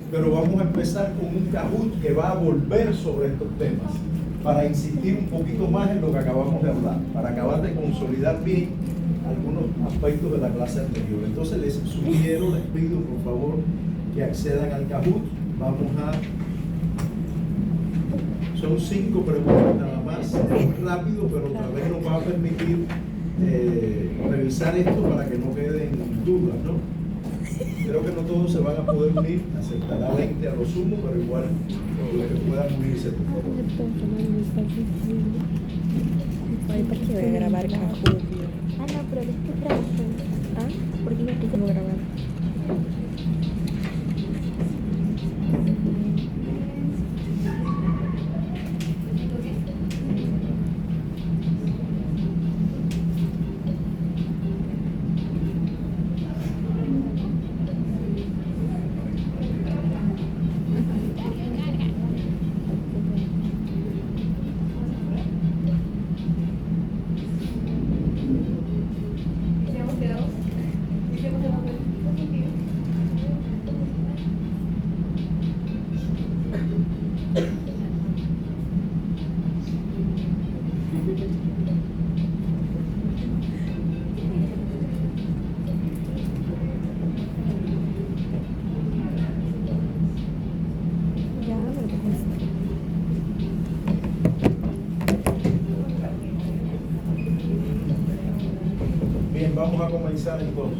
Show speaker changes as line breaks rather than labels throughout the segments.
pero vamos a empezar con un Kahoot que va a volver sobre estos temas para insistir un poquito más en lo que acabamos de hablar, para acabar de consolidar bien algunos aspectos de la clase anterior. Entonces les sugiero, les pido por favor que accedan al Kahoot. Son 5 preguntas nada más, es muy rápido, pero otra vez nos va a permitir revisar esto para que no queden dudas, ¿no? Creo que no todos se van a poder unir, aceptará 20 a lo sumo, pero igual los que puedan unirse, por favor.
Porque voy a grabar Kahoot.
Ah, no, pero después grabas.
¿Ah? ¿Por qué no te tengo grabar?
Bien, vamos a comenzar entonces.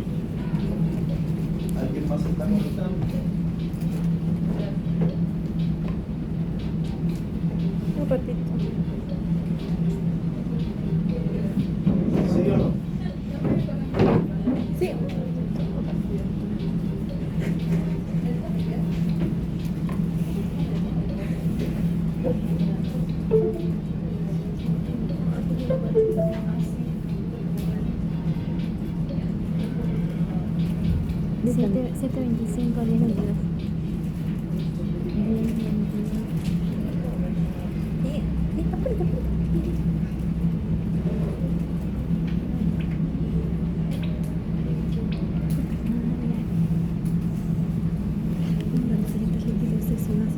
¿Alguien más está conectando?
Un ratito.
¿Sí o no?
Sí.
Siete, 7:25, 10:22.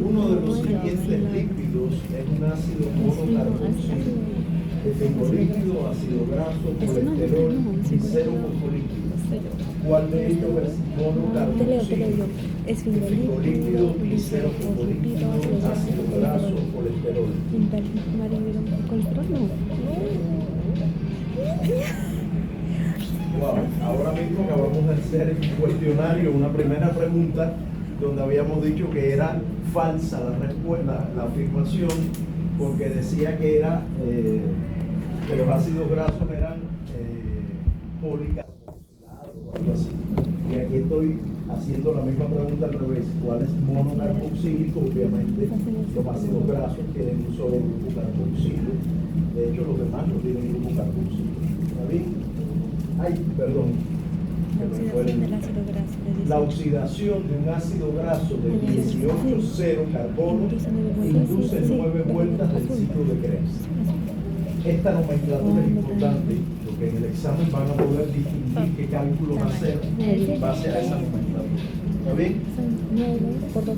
Uno de los siguientes líquidos es un ácido monocarboxílico, fosfolípido, ácido graso, colesterol y cero fosfolípido. ¿Cuál de ellos es monocarboxílico? Fosfolípido, glicero fosfolípido, ácido graso, colesterol.
¿Colesterol no?
Wow, ahora mismo acabamos de hacer un cuestionario, una primera pregunta, donde habíamos dicho que era falsa la afirmación, porque decía que era que los ácidos grasos eran policarboxilados o algo así. Y aquí estoy haciendo la misma pregunta al revés. ¿Cuál es monocarboxílico? Obviamente los ácidos grasos tienen un solo grupo carboxilo. De hecho, los demás no tienen grupo carboxilo. ¿Está bien? Ay, perdón. La oxidación de un ácido graso de 18,0 carbono induce 9 vueltas del ciclo de Krebs. Esta nomenclatura es importante porque en el examen van a poder distinguir qué cálculos hacer en base a esa nomenclatura. ¿Está bien?
9 por 2.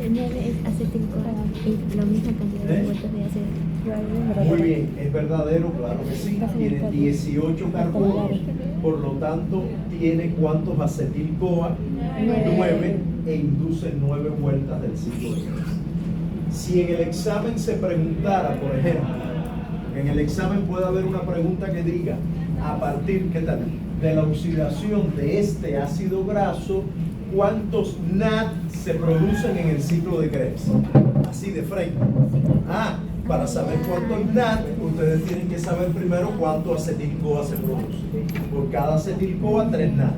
El 9 es acetil-CoA y la misma cantidad de vueltas de ácido.
Muy bien, es verdadero, claro que sí. Tiene 18 carbonos, por lo tanto, tiene ¿cuántos acetil-CoA? 9 e induce 9 vueltas del ciclo de Krebs. Si en el examen se preguntara, por ejemplo, en el examen puede haber una pregunta que diga, a partir, ¿qué tal?, de la oxidación de este ácido graso, ¿cuántos NAD se producen en el ciclo de Krebs? Así de frente. Para saber cuántos NAD, ustedes tienen que saber primero cuánto acetil-CoA se produce. Por cada acetil-CoA, 3 NAD.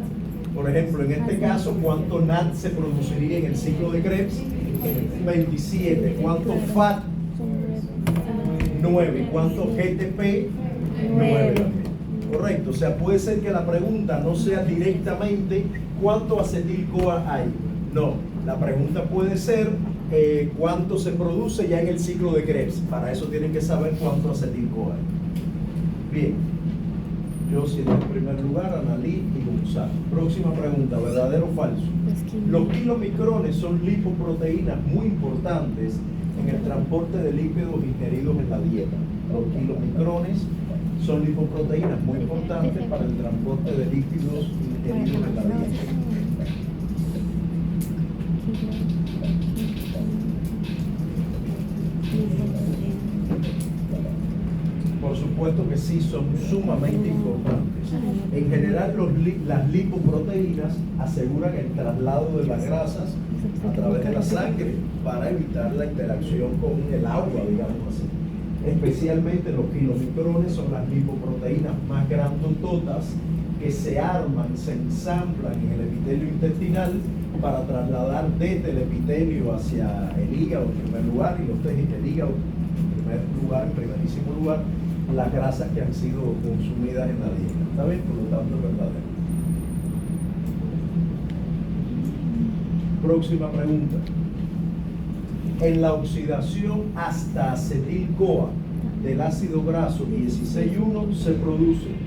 Por ejemplo, en este caso, ¿cuánto NAD se produciría en el ciclo de Krebs? 27. ¿Cuánto FAT? 9. ¿Cuánto GTP? 9 también. Correcto. O sea, puede ser que la pregunta no sea directamente ¿cuánto acetil-CoA hay? No. La pregunta puede ser cuánto se produce ya en el ciclo de Krebs. Para eso tienen que saber cuánto acetil-CoA hay. Bien. Yo sí en el primer lugar, Analí y Gonzalo. Próxima pregunta, ¿verdadero o falso? Los kilomicrones son lipoproteínas muy importantes en el transporte de lípidos ingeridos en la dieta. Los kilomicrones son lipoproteínas muy importantes para el transporte de lípidos ingeridos en la dieta. Por supuesto que sí, son sumamente importantes. En general, las lipoproteínas aseguran el traslado de las grasas a través de la sangre para evitar la interacción con el agua, digamos así. Especialmente los kilomicrones son las lipoproteínas más grandototas que se arman, se ensamblan en el epitelio intestinal para trasladar desde el epitelio hacia el hígado en primer lugar y los tejidos del hígado en primerísimo lugar, las grasas que han sido consumidas en la dieta. ¿Está bien? Por lo tanto, es verdadero. Próxima pregunta. En la oxidación hasta acetil-CoA del ácido graso 16,1 se produce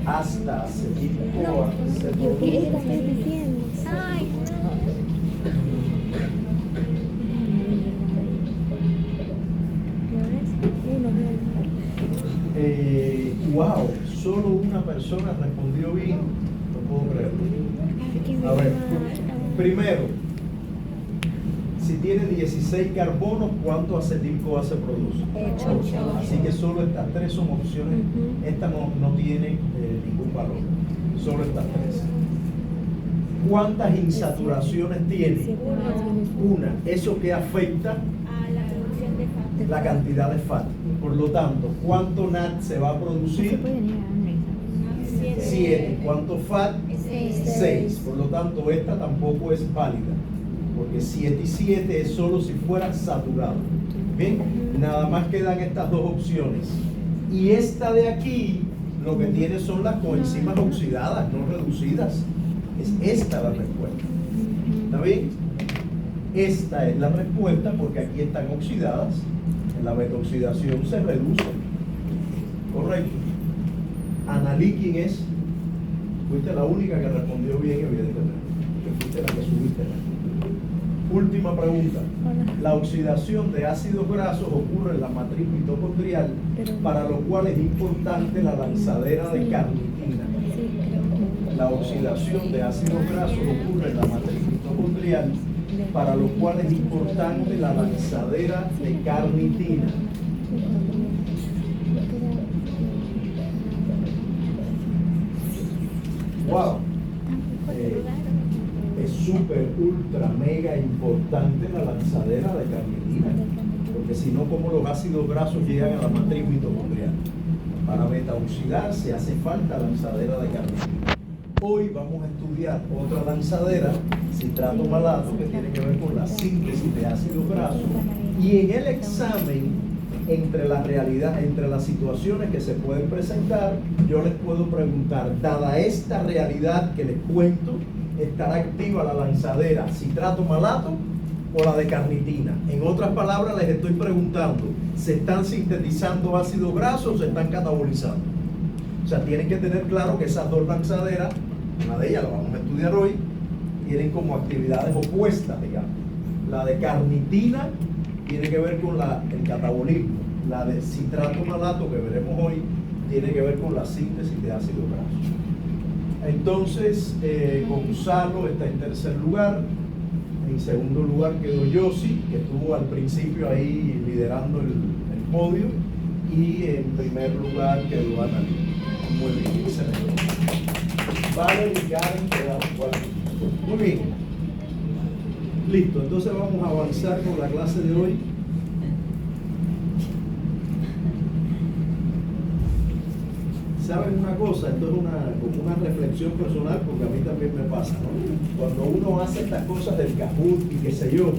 hasta acetil-CoA se produce. Wow, solo una persona respondió bien. No puedo creerlo. A ver, primero, si tiene 16 carbonos, ¿cuánto acetil-CoA se produce? 8. Así que solo estas tres son opciones. Esta no tiene ningún valor. Solo estas tres. ¿Cuántas insaturaciones tiene? Una. ¿Eso que afecta?
A la producción de fat.
La cantidad de fat. Por lo tanto, ¿cuánto NAT se va a producir? 7. ¿Cuánto fat? 6. Por lo tanto, esta tampoco es válida. Porque 7 y 7 es solo si fuera saturado. Bien, nada más quedan estas dos opciones. Y esta de aquí, lo que tiene son las coenzimas oxidadas, no reducidas. Es esta la respuesta. ¿Está bien? Esta es la respuesta porque aquí están oxidadas. En la beta-oxidación se reduce. Correcto. Analí, ¿quién es? Fuiste la única que respondió bien, evidentemente. Que fuiste la que subiste. Última pregunta. La oxidación de ácidos grasos ocurre en la matriz mitocondrial, para lo cual es importante la lanzadera de carnitina. La oxidación de ácidos grasos ocurre en la matriz mitocondrial, para lo cual es importante la lanzadera de carnitina. Wow. Es súper, ultra, mega importante la lanzadera de carnitina, porque si no, ¿cómo los ácidos grasos llegan a la matriz mitocondrial? Para beta-oxidarse hace falta lanzadera de carnitina. Hoy vamos a estudiar otra lanzadera, citrato malato, que tiene que ver con la síntesis de ácidos grasos. Y en el examen, entre las situaciones que se pueden presentar, yo les puedo preguntar, dada esta realidad que les cuento, ¿estará activa la lanzadera citrato malato o la de carnitina? En otras palabras, les estoy preguntando, ¿se están sintetizando ácidos grasos o se están catabolizando? O sea, tienen que tener claro que esas dos lanzaderas, una de ellas la vamos a estudiar hoy, tienen como actividades opuestas, digamos. La de carnitina tiene que ver con el catabolismo. La de citrato malato, que veremos hoy, tiene que ver con la síntesis de ácidos grasos. Entonces, Gonzalo está en tercer lugar. En segundo lugar quedó Yossi, que estuvo al principio ahí liderando el podio. Y en primer lugar quedó Analí. Muy bien, excelente. Vale, y Karen quedaron cuatro. Muy bien. Listo, entonces vamos a avanzar con la clase de hoy. ¿Saben una cosa? Esto es como una reflexión personal, porque a mí también me pasa, ¿no? Cuando uno hace estas cosas del Kahoot y qué sé yo,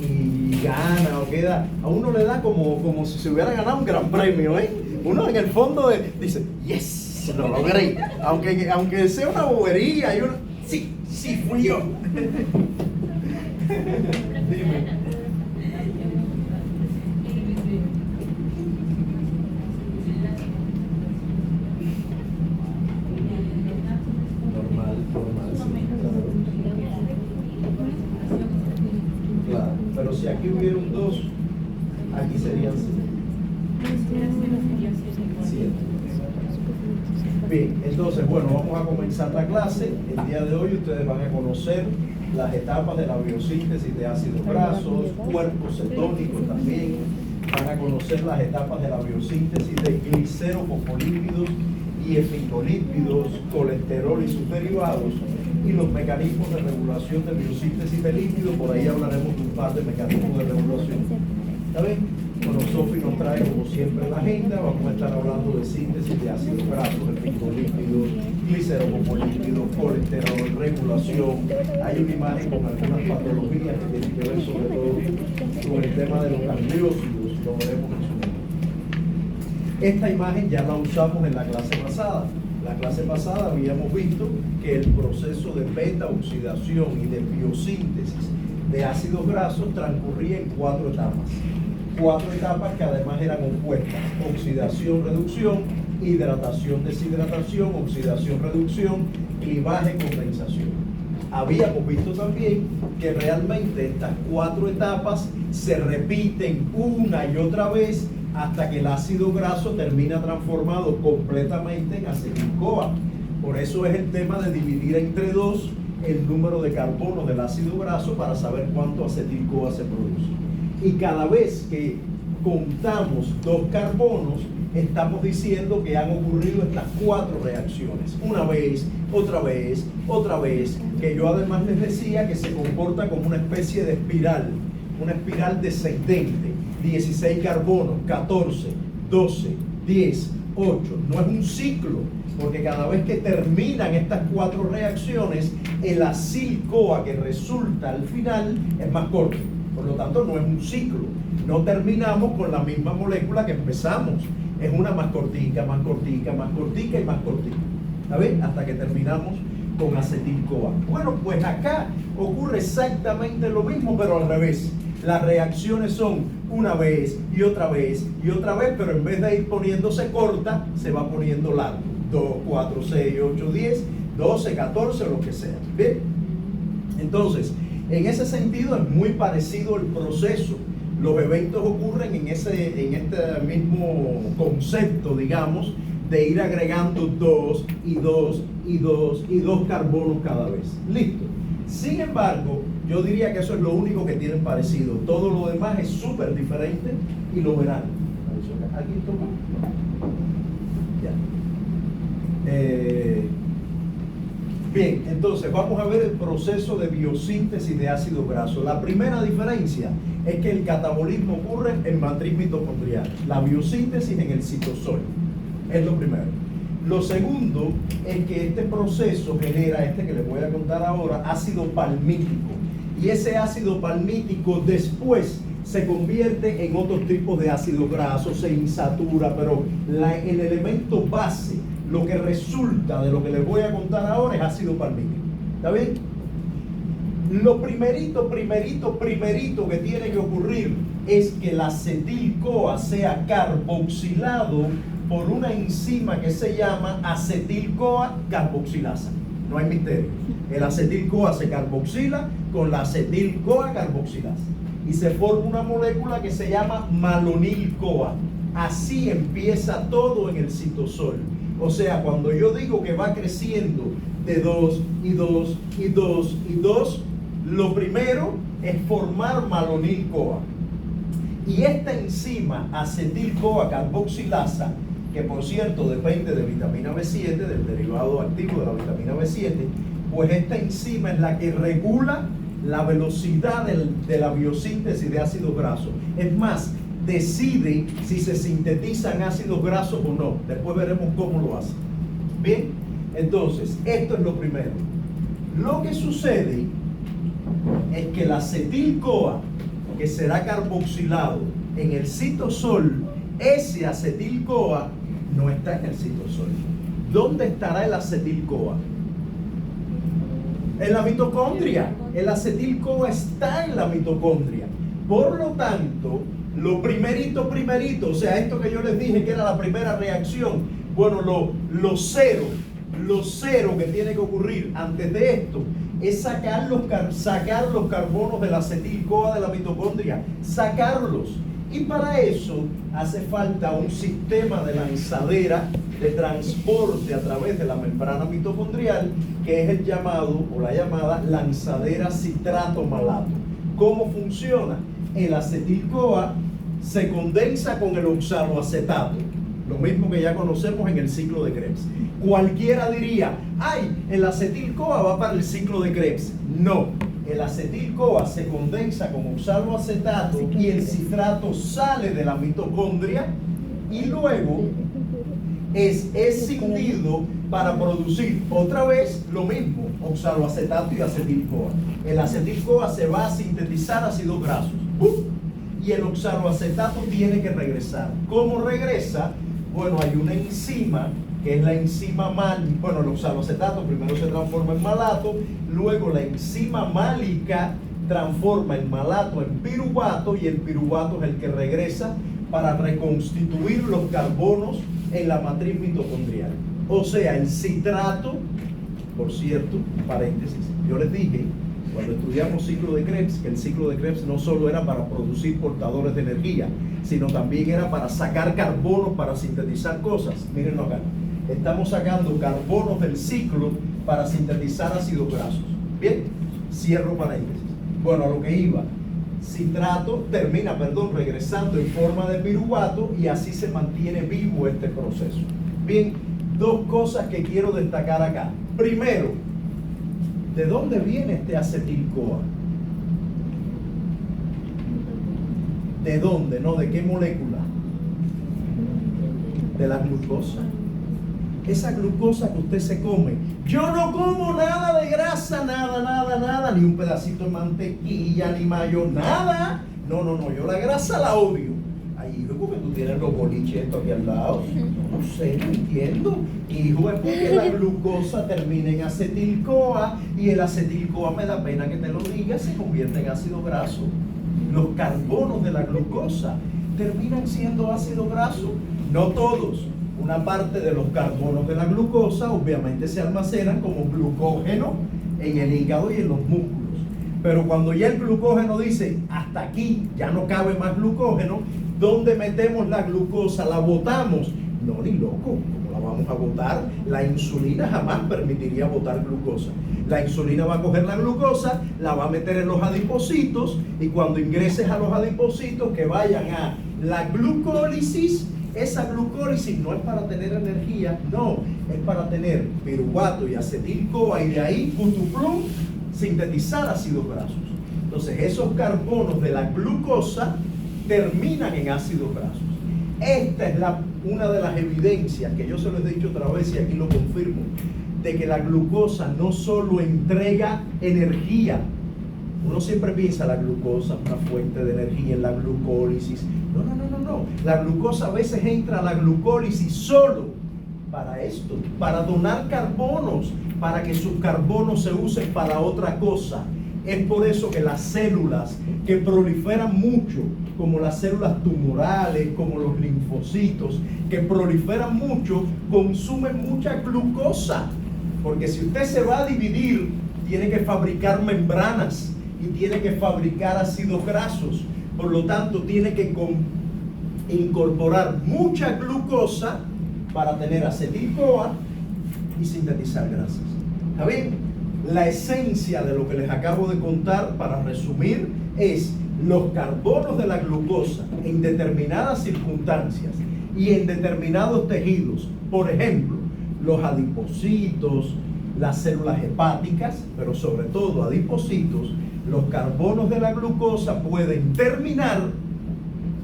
y gana o queda, a uno le da como si se hubiera ganado un gran premio, ¿eh? Uno en el fondo dice, yes, lo logré. Aunque sea una bobería, y uno, sí fui yo. Dime. Normal, sí. Claro, pero si aquí hubieron 2, aquí serían 7. Bien, entonces, bueno, vamos a comenzar la clase. El día de hoy ustedes van a conocer las etapas de la biosíntesis de ácidos grasos, cuerpos cetónicos también. Van a conocer las etapas de la biosíntesis de glicerofosfolípidos y efingolípidos, colesterol y sus derivados, y los mecanismos de regulación de biosíntesis de lípidos. Por ahí hablaremos de un par de mecanismos de regulación. ¿Está bien? Bueno, Sofi nos trae como siempre la agenda. Vamos a estar hablando de síntesis de ácidos grasos, efingolípidos, glicerofosfolípidos, colesterol, regulación. Hay una imagen con algunas patologías que tienen que ver sobre todo con el tema de los gangliósidos. Lo veremos en su momento. Esta imagen ya la usamos en la clase pasada. La clase pasada habíamos visto que el proceso de beta-oxidación y de biosíntesis de ácidos grasos transcurría en 4 etapas. 4 etapas que además eran opuestas: oxidación, reducción, hidratación, deshidratación, oxidación, reducción, clivaje, condensación. Habíamos visto también que realmente estas 4 etapas se repiten una y otra vez hasta que el ácido graso termina transformado completamente en acetil-CoA. Por eso es el tema de dividir entre 2 el número de carbonos del ácido graso para saber cuánto acetil-CoA se produce. Y cada vez que contamos 2 carbonos, estamos diciendo que han ocurrido estas 4 reacciones. Una vez, otra vez, otra vez, que yo además les decía que se comporta como una especie de espiral, una espiral descendente. 16 carbonos, 14, 12, 10, 8. No es un ciclo, porque cada vez que terminan estas 4 reacciones, el acil-CoA que resulta al final es más corto. Por lo tanto, no es un ciclo. No terminamos con la misma molécula que empezamos. Es una más cortica, más cortica, más cortica y más cortica. ¿Sabes? Hasta que terminamos con acetil-CoA. Bueno, pues acá ocurre exactamente lo mismo, pero al revés. Las reacciones son una vez y otra vez y otra vez, pero en vez de ir poniéndose corta, se va poniendo largo. 2, 4, 6, 8, 10, 12, 14, lo que sea. ¿Bien? Entonces, en ese sentido es muy parecido el proceso. Los eventos ocurren en este mismo concepto, digamos, de ir agregando 2 y 2 y 2 y 2 carbonos cada vez. Listo. Sin embargo, yo diría que eso es lo único que tienen parecido. Todo lo demás es súper diferente y lo verán. Aquí toma. Ya. Bien, entonces vamos a ver el proceso de biosíntesis de ácido graso. La primera diferencia es que el catabolismo ocurre en matriz mitocondrial, la biosíntesis en el citosol. Es lo primero. Lo segundo es que este proceso genera, que les voy a contar ahora, ácido palmítico. Y ese ácido palmítico después se convierte en otros tipos de ácidos grasos, se insatura, pero el elemento base, lo que resulta de lo que les voy a contar ahora, es ácido palmítico. ¿Está bien? Lo primerito que tiene que ocurrir es que el acetil-CoA sea carboxilado por una enzima que se llama acetil-CoA carboxilasa. No hay misterio. El acetil-CoA se carboxila con la acetil-CoA carboxilasa y se forma una molécula que se llama malonil-CoA. Así empieza todo en el citosol. O sea, cuando yo digo que va creciendo de 2 y 2 y 2 y 2, lo primero es formar malonil-CoA. Y esta enzima acetil-CoA carboxilasa, que por cierto depende de vitamina B7, del derivado activo de la vitamina B7, pues esta enzima es la que regula la velocidad de la biosíntesis de ácidos grasos. Es más, decide si se sintetizan ácidos grasos o no. Después veremos cómo lo hace. Bien, entonces, esto es lo primero. Lo que sucede es que el acetil-CoA, que será carboxilado en el citosol, Ese acetil-CoA no está en el citosol. ¿Dónde estará el acetil-CoA? En la mitocondria. El acetil-CoA está en la mitocondria. Por lo tanto, lo primerito, o sea, esto que yo les dije que era la primera reacción, bueno, lo cero que tiene que ocurrir antes de esto es sacar los carbonos del acetil-CoA de la mitocondria, sacarlos. Y para eso hace falta un sistema de lanzadera de transporte a través de la membrana mitocondrial, que es el llamado o la llamada lanzadera citrato-malato. ¿Cómo funciona? El acetil-CoA se condensa con el oxaloacetato, lo mismo que ya conocemos en el ciclo de Krebs. Cualquiera diría, ay, el acetil-CoA va para el ciclo de Krebs. No, el acetil-CoA se condensa con oxaloacetato y el citrato sale de la mitocondria y luego es escindido para producir otra vez lo mismo, oxaloacetato y acetil-CoA. El acetil-CoA se va a sintetizar ácidos grasos y el oxaloacetato tiene que regresar. ¿Cómo regresa? Bueno, hay una enzima que es la enzima bueno, el oxaloacetato primero se transforma en malato, luego la enzima málica transforma el malato en piruvato y el piruvato es el que regresa para reconstituir los carbonos en la matriz mitocondrial. O sea, el citrato, por cierto, paréntesis, yo les dije cuando estudiamos ciclo de Krebs que el ciclo de Krebs no solo era para producir portadores de energía, sino también era para sacar carbonos para sintetizar cosas. Mírenlo acá. Estamos sacando carbonos del ciclo para sintetizar ácidos grasos. Bien, cierro paréntesis. Bueno, a lo que iba. Citrato termina, regresando en forma de piruvato y así se mantiene vivo este proceso. Bien, dos cosas que quiero destacar acá. Primero, ¿de dónde viene este acetil-CoA? ¿De dónde? ¿No? ¿De qué molécula? De la glucosa. Esa glucosa que usted se come. Yo no como nada de grasa, nada, ni un pedacito de mantequilla, ni mayo, nada. No, yo la grasa la odio. Ay, hijo, porque tú tienes los boliches estos aquí al lado. No sé, no entiendo. Hijo, es porque la glucosa termina en acetil-CoA y el acetil-CoA, me da pena que te lo diga, se convierte en ácido graso. Los carbonos de la glucosa terminan siendo ácido graso. No todos. Una parte de los carbonos de la glucosa obviamente se almacenan como glucógeno en el hígado y en los músculos. Pero cuando ya el glucógeno dice, hasta aquí ya no cabe más glucógeno, ¿dónde metemos la glucosa? ¿La botamos? No, ni loco. ¿Cómo la vamos a botar? La insulina jamás permitiría botar glucosa. La insulina va a coger la glucosa, la va a meter en los adipocitos y cuando ingreses a los adipocitos que vayan a la glucólisis. Esa glucólisis no es para tener energía, no, es para tener piruvato y acetil-CoA y de ahí, cutuplum, sintetizar ácidos grasos. Entonces, esos carbonos de la glucosa terminan en ácidos grasos. Esta es una de las evidencias que yo se lo he dicho otra vez y aquí lo confirmo, de que la glucosa no solo entrega energía. Uno siempre piensa la glucosa, una fuente de energía en la glucólisis. No. La glucosa a veces entra a la glucólisis solo para esto, para donar carbonos, para que sus carbonos se usen para otra cosa. Es por eso que las células que proliferan mucho, como las células tumorales, como los linfocitos, que proliferan mucho, consumen mucha glucosa. Porque si usted se va a dividir, tiene que fabricar membranas y tiene que fabricar ácidos grasos. Por lo tanto, tiene que incorporar mucha glucosa para tener acetil-CoA y sintetizar grasas. ¿Está bien? La esencia de lo que les acabo de contar, para resumir, es los carbonos de la glucosa en determinadas circunstancias y en determinados tejidos. Por ejemplo, los adipocitos, las células hepáticas, pero sobre todo adipocitos, los carbonos de la glucosa pueden terminar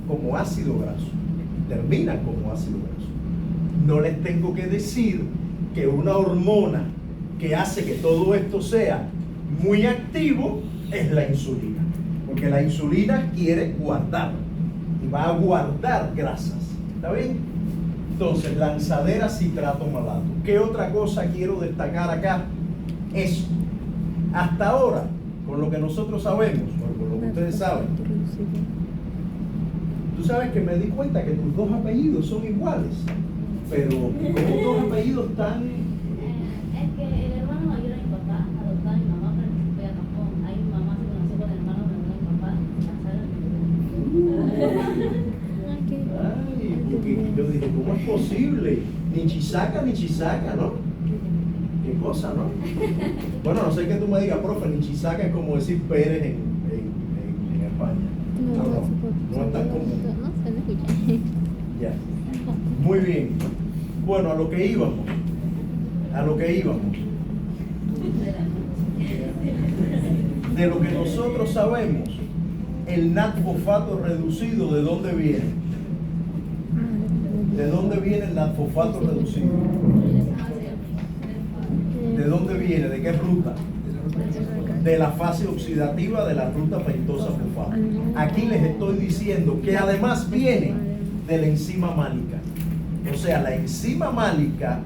como ácido graso. Terminan como ácido graso. No les tengo que decir que una hormona que hace que todo esto sea muy activo es la insulina. Porque la insulina quiere guardar y va a guardar grasas. ¿Está bien? Entonces, lanzadera citrato malato. ¿Qué otra cosa quiero destacar acá? Eso. Hasta ahora, con lo que nosotros sabemos, o con lo que ustedes saben, tú sabes que me di cuenta que tus dos apellidos son iguales, pero como dos apellidos tan...
Es que el hermano mayor de mi papá adoptó a mi mamá, pero se fue a Japón. Ahí mi mamá se conoció con el hermano menor de mi papá,
Ay, porque yo dije, ¿cómo es posible? Ni Chisaka, ¿no? Qué cosa, ¿no? Bueno, no sé qué tú me digas, profe, ni Chisaka es como decir Pérez en España. No es tan común.
No se me escucha.
Ya. Muy bien. Bueno, a lo que íbamos. De lo que nosotros sabemos, el natfosfato reducido, ¿de dónde viene? ¿De dónde viene el natfosfato reducido? ¿De dónde viene? ¿De qué ruta? De la fase oxidativa de la ruta pentosa fosfato. Aquí les estoy diciendo que además viene de la enzima málica. O sea, la enzima málica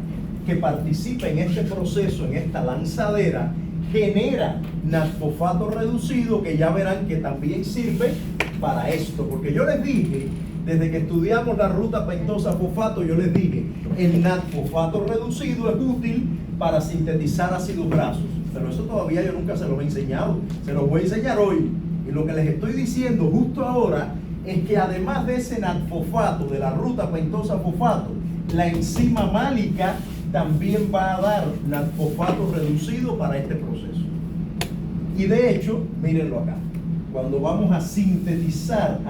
que participa en este proceso, en esta lanzadera, genera natfosfato reducido, que ya verán que también sirve para esto. Porque yo les dije, desde que estudiamos la ruta pentosa fosfato, yo les dije, el natfosfato reducido es útil para sintetizar ácidos grasos. Pero eso todavía yo nunca se los he enseñado. Se los voy a enseñar hoy. Y lo que les estoy diciendo justo ahora es que además de ese natfosfato, de la ruta pentosa fosfato, la enzima málica también va a dar natfosfato reducido para este proceso. Y de hecho, mírenlo acá. Cuando vamos a sintetizar,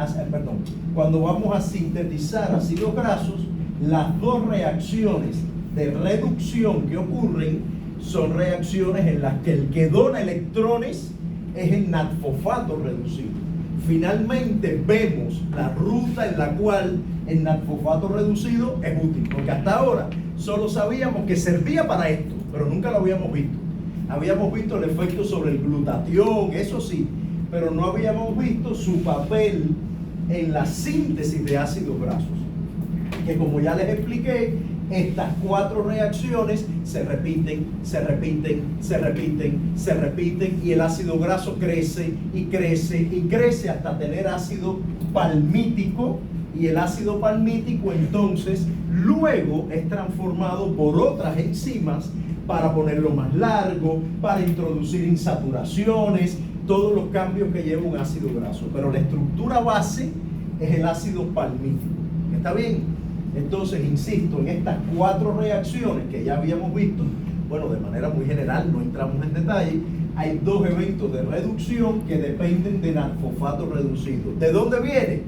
ácidos grasos, las dos reacciones de reducción que ocurren son reacciones en las que el que dona electrones es el natfosfato reducido. Finalmente vemos la ruta en la cual el natfosfato reducido es útil, porque hasta ahora solo sabíamos que servía para esto, pero nunca lo habíamos visto. Habíamos visto el efecto sobre el glutatión, eso sí, pero no habíamos visto su papel en la síntesis de ácidos grasos, que como ya les expliqué, estas cuatro reacciones se repiten y el ácido graso crece y crece hasta tener ácido palmítico, y el ácido palmítico entonces luego es transformado por otras enzimas para ponerlo más largo, para introducir insaturaciones, todos los cambios que lleva un ácido graso, pero la estructura base es el ácido palmítico. ¿Está bien? Entonces, insisto, en estas cuatro reacciones que ya habíamos visto, bueno, de manera muy general, no entramos en detalle, hay dos eventos de reducción que dependen de natfosfato reducido. ¿De dónde viene?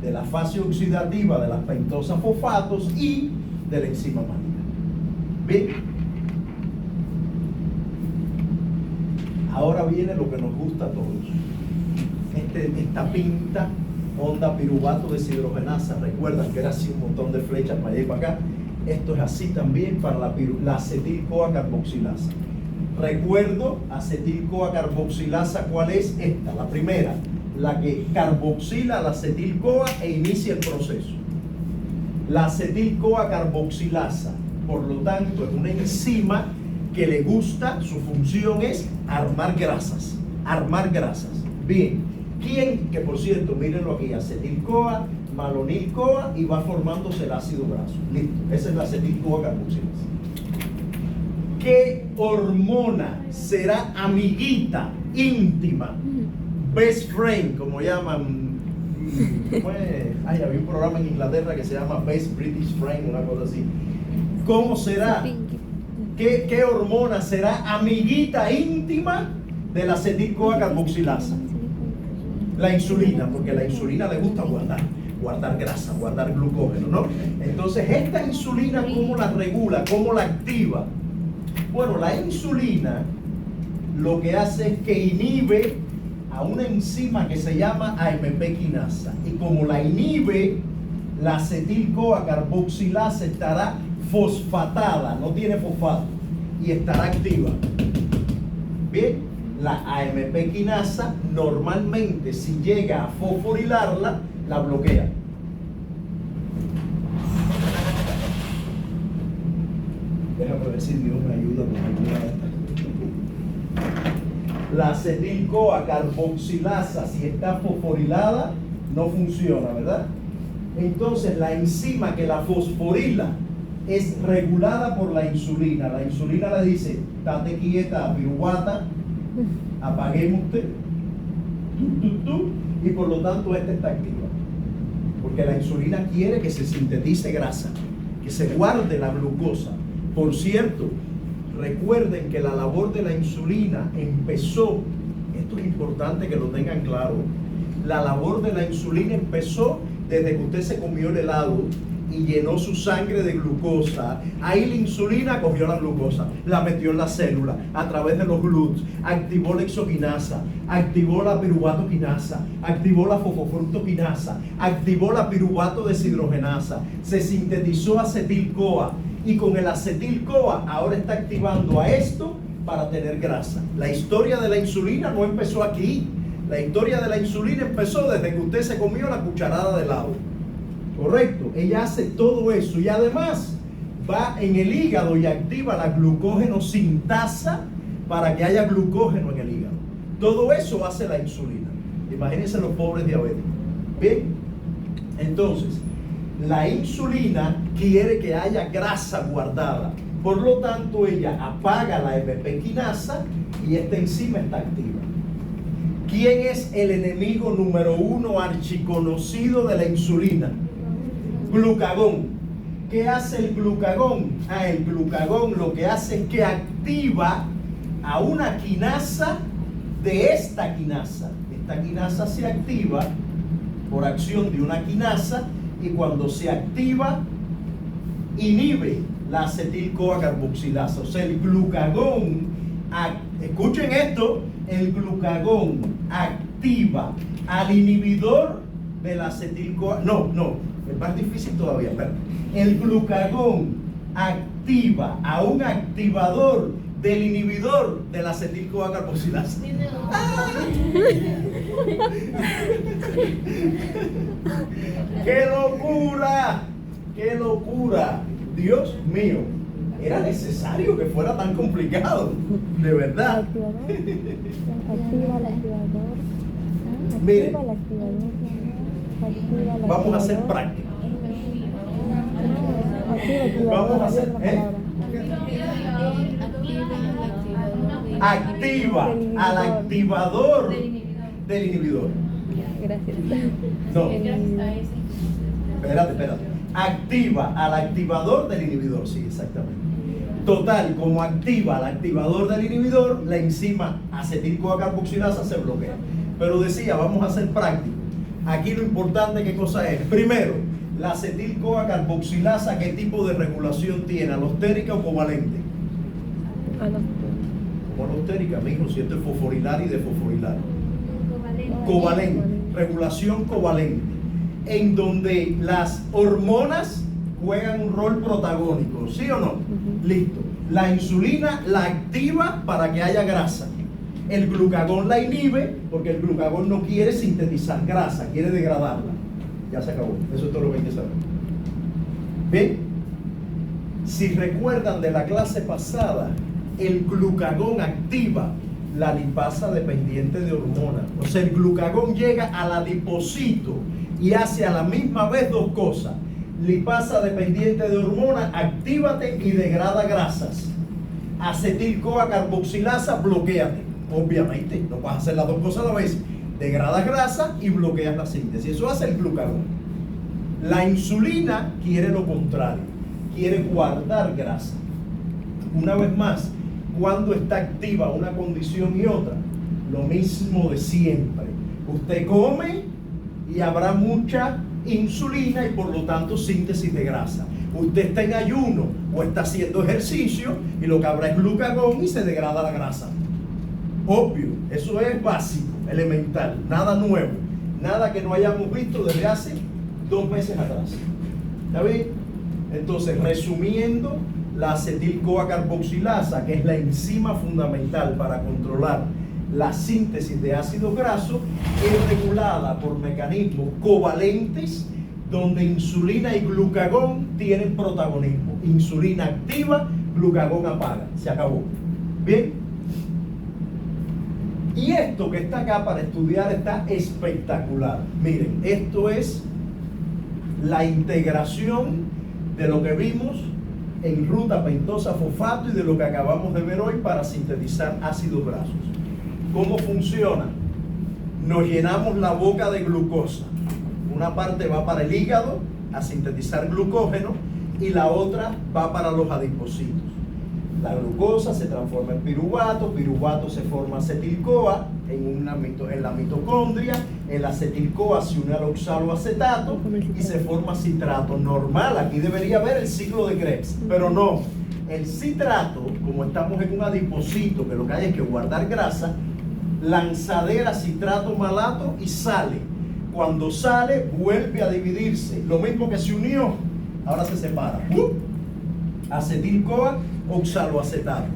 De la fase oxidativa de las pentosas fosfatos y de la enzima málica. Bien. Ahora viene lo que nos gusta a todos. Esta pinta onda piruvato deshidrogenasa. Recuerdan que era así un montón de flechas para allá y para acá. Esto es así también para la acetil-CoA carboxilasa. Recuerdo, acetil-CoA carboxilasa, ¿cuál es esta? La primera, la que carboxila la acetil-CoA e inicia el proceso. La acetil-CoA carboxilasa, por lo tanto, es una enzima que le gusta, su función es armar grasas. Bien. ¿Quién? Que por cierto, mírenlo aquí, acetil-CoA, malonil-CoA, y va formándose el ácido graso. Listo, esa es la acetil-CoA carboxilasa. ¿Qué hormona será amiguita, íntima, best friend, como llaman? Había un programa en Inglaterra que se llama Best British Friend, una cosa así. ¿Cómo será? ¿Qué hormona será amiguita íntima de la acetil-CoA carboxilasa? La insulina, porque la insulina le gusta guardar grasa, guardar glucógeno, ¿no? Entonces, esta insulina, ¿cómo la regula? ¿Cómo la activa? Bueno, la insulina lo que hace es que inhibe a una enzima que se llama AMP quinasa. Y como la inhibe, la acetil-CoA carboxilasa estará fosfatada, no tiene fosfato, y estará activa. Bien. La AMP quinasa normalmente, si llega a fosforilarla, la bloquea. ver si Dios me ayuda con alguna de estas. La acetil-CoA carboxilasa, si está fosforilada, no funciona, ¿verdad? Entonces la enzima que la fosforila es regulada por la insulina. La insulina le dice, date quieta, piruata, apaguemos usted, y por lo tanto esta está activa. Porque la insulina quiere que se sintetice grasa, que se guarde la glucosa. Por cierto, recuerden que la labor de la insulina empezó, esto es importante que lo tengan claro, la labor de la insulina empezó desde que usted se comió el helado y llenó su sangre de glucosa. Ahí la insulina cogió la glucosa, la metió en la célula a través de los GLUTs, activó la exoquinasa, activó la piruvato-quinasa, activó la fosfofructoquinasa, activó la piruvato deshidrogenasa, se sintetizó acetil-CoA y con el acetil-CoA ahora está activando a esto para tener grasa. La historia de la insulina no empezó aquí. La historia de la insulina empezó desde que usted se comió la cucharada de helado. Correcto, ella hace todo eso y además va en el hígado y activa la glucógeno sintasa para que haya glucógeno en el hígado. Todo eso hace la insulina. Imagínense los pobres diabéticos. Bien, entonces la insulina quiere que haya grasa guardada. Por lo tanto, ella apaga la MP quinasa y esta enzima está activa. ¿Quién es el enemigo número 1 archiconocido de la insulina? Glucagón. ¿Qué hace el glucagón? El glucagón lo que hace es que activa a una quinasa de esta quinasa. Esta quinasa se activa por acción de una quinasa y cuando se activa inhibe la acetil-CoA carboxilasa. O sea, el glucagón, escuchen esto, el glucagón activa al inhibidor de la acetil-CoA. No, es más difícil todavía. El glucagón activa a un activador del inhibidor de la acetil-CoA carboxilasa. ¡Qué locura! ¡Qué locura! Dios mío, era necesario que fuera tan complicado, de verdad.
Activa el activador.
Mire,
Activa el activador. Activa el
vamos a hacer
activador.
práctica.
Activa el activador.
Vamos a hacer,
Olvida la palabra.
Activa al activador del inhibidor.
Gracias.
No,
El-
espérate. Activa al activador del inhibidor, sí, exactamente. Total, como activa al activador del inhibidor, la enzima acetil-CoA carboxilasa se bloquea. Pero decía, vamos a ser prácticos. Aquí lo importante, ¿qué cosa es? Primero, la acetil-CoA carboxilasa, ¿qué tipo de regulación tiene? ¿Alostérica o covalente? ¿Cómo alostérica, mijo? Si esto es fosforilar y desfosforilar. Covalente, regulación covalente, en donde las hormonas juegan un rol protagónico, ¿sí o no? Listo. La insulina la activa para que haya grasa. El glucagón la inhibe porque el glucagón no quiere sintetizar grasa, quiere degradarla. Ya se acabó. Eso es todo lo que hay que saber. Bien. Si recuerdan de la clase pasada, el glucagón activa la lipasa dependiente de hormonas. O sea, el glucagón llega al adipocito y hace a la misma vez dos cosas. Lipasa dependiente de hormonas, actívate y degrada grasas. Acetil-CoA carboxilasa, bloquéate. Obviamente, no vas a hacer las dos cosas a la vez. Degradas grasa y bloqueas la síntesis. Eso hace el glucagón. La insulina quiere lo contrario. Quiere guardar grasa. Una vez más, cuando está activa una condición y otra, lo mismo de siempre. Usted come y habrá mucha insulina y por lo tanto síntesis de grasa. Usted está en ayuno o está haciendo ejercicio y lo que habrá es glucagón y se degrada la grasa. Obvio, eso es básico, elemental, nada nuevo, nada que no hayamos visto desde hace 2 meses atrás. ¿Está bien? Entonces, resumiendo, la acetil-CoA carboxilasa, que es la enzima fundamental para controlar la síntesis de ácidos grasos, es regulada por mecanismos covalentes donde insulina y glucagón tienen protagonismo. Insulina activa, glucagón apaga, se acabó. Bien. Y esto que está acá para estudiar está espectacular. Miren, esto es la integración de lo que vimos en ruta pentosa fosfato y de lo que acabamos de ver hoy para sintetizar ácidos grasos. ¿Cómo funciona? Nos llenamos la boca de glucosa. Una parte va para el hígado a sintetizar glucógeno y la otra va para los adipocitos. La glucosa se transforma en piruvato, piruvato se forma acetil-CoA en la mitocondria, el acetil-CoA se une al oxaloacetato y se forma citrato normal. Aquí debería haber el ciclo de Krebs, pero no. El citrato, como estamos en un adipocito que lo que hay es que guardar grasa, lanzadera citrato malato y sale. Cuando sale, vuelve a dividirse. Lo mismo que se unió, ahora se separa. Acetil-CoA, oxaloacetato.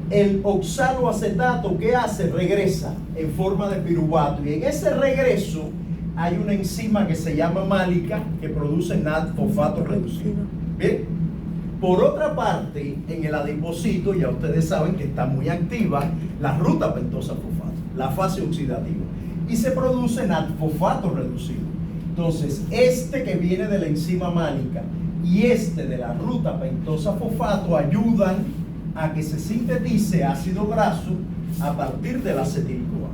El oxaloacetato, ¿qué hace? Regresa en forma de piruvato. Y en ese regreso hay una enzima que se llama málica que produce NAD-fosfato reducido. Bien. Por otra parte, en el adipocito, ya ustedes saben que está muy activa la ruta pentosa fosfato, la fase oxidativa. Y se produce NAD-fosfato reducido. Entonces, este que viene de la enzima málica y este de la ruta pentosa fosfato ayudan a que se sintetice ácido graso a partir del acetil-CoA.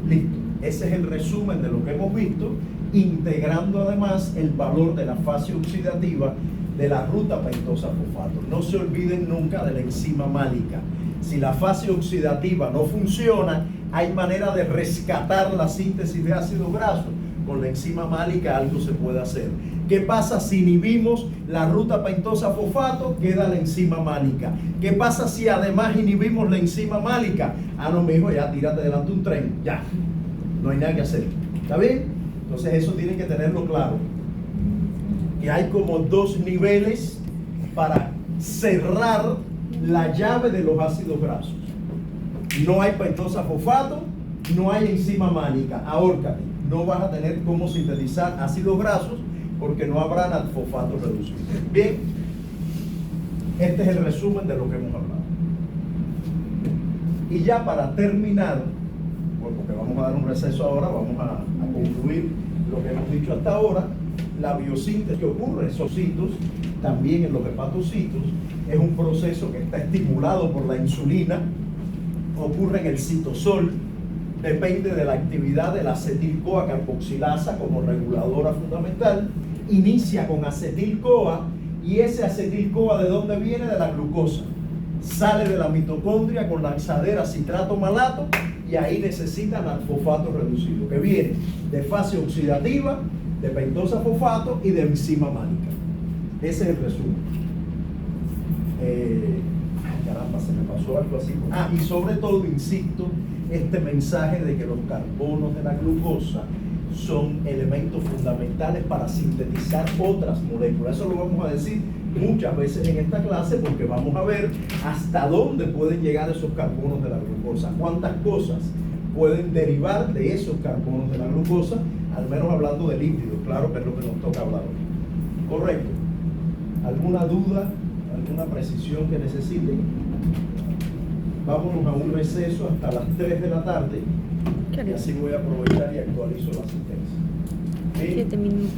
Listo. Ese es el resumen de lo que hemos visto, integrando además el valor de la fase oxidativa de la ruta pentosa fosfato. No se olviden nunca de la enzima málica. Si la fase oxidativa no funciona, hay manera de rescatar la síntesis de ácido graso. Con la enzima málica algo se puede hacer. ¿Qué pasa si inhibimos la ruta pentosa fosfato? Queda la enzima málica. ¿Qué pasa si además inhibimos la enzima málica? Ah, no, mijo, ya tírate delante un tren. Ya. No hay nada que hacer. ¿Está bien? Entonces eso tienen que tenerlo claro. Que hay como dos niveles para cerrar la llave de los ácidos grasos. No hay pentosa fosfato, no hay enzima málica. Ahórcate. No vas a tener cómo sintetizar ácidos grasos porque no habrá NAD-fosfato reducido. Bien, este es el resumen de lo que hemos hablado. Y ya para terminar, porque vamos a dar un receso ahora, vamos a concluir lo que hemos dicho hasta ahora. La biosíntesis que ocurre en esos citos, también en los hepatocitos, es un proceso que está estimulado por la insulina, ocurre en el citosol, depende de la actividad de la acetil-CoA carboxilasa como reguladora fundamental, inicia con acetil-CoA y ese acetil-CoA ¿de dónde viene? De la glucosa. Sale de la mitocondria con lanzadera citrato malato y ahí necesita NAD-fosfato reducido, que viene de fase oxidativa, de pentosa fosfato y de enzima málica. Ese es el resumen. Caramba, se me pasó algo así. Y sobre todo, insisto, este mensaje de que los carbonos de la glucosa son elementos fundamentales para sintetizar otras moléculas. Eso lo vamos a decir muchas veces en esta clase porque vamos a ver hasta dónde pueden llegar esos carbonos de la glucosa, cuántas cosas pueden derivar de esos carbonos de la glucosa, al menos hablando de lípidos, claro que es lo que nos toca hablar hoy. Correcto. ¿Alguna duda, alguna precisión que necesiten? Vámonos a un receso hasta las 3 de la tarde y así voy a aprovechar y actualizo la asistencia. ¿Sí?
7 minutos.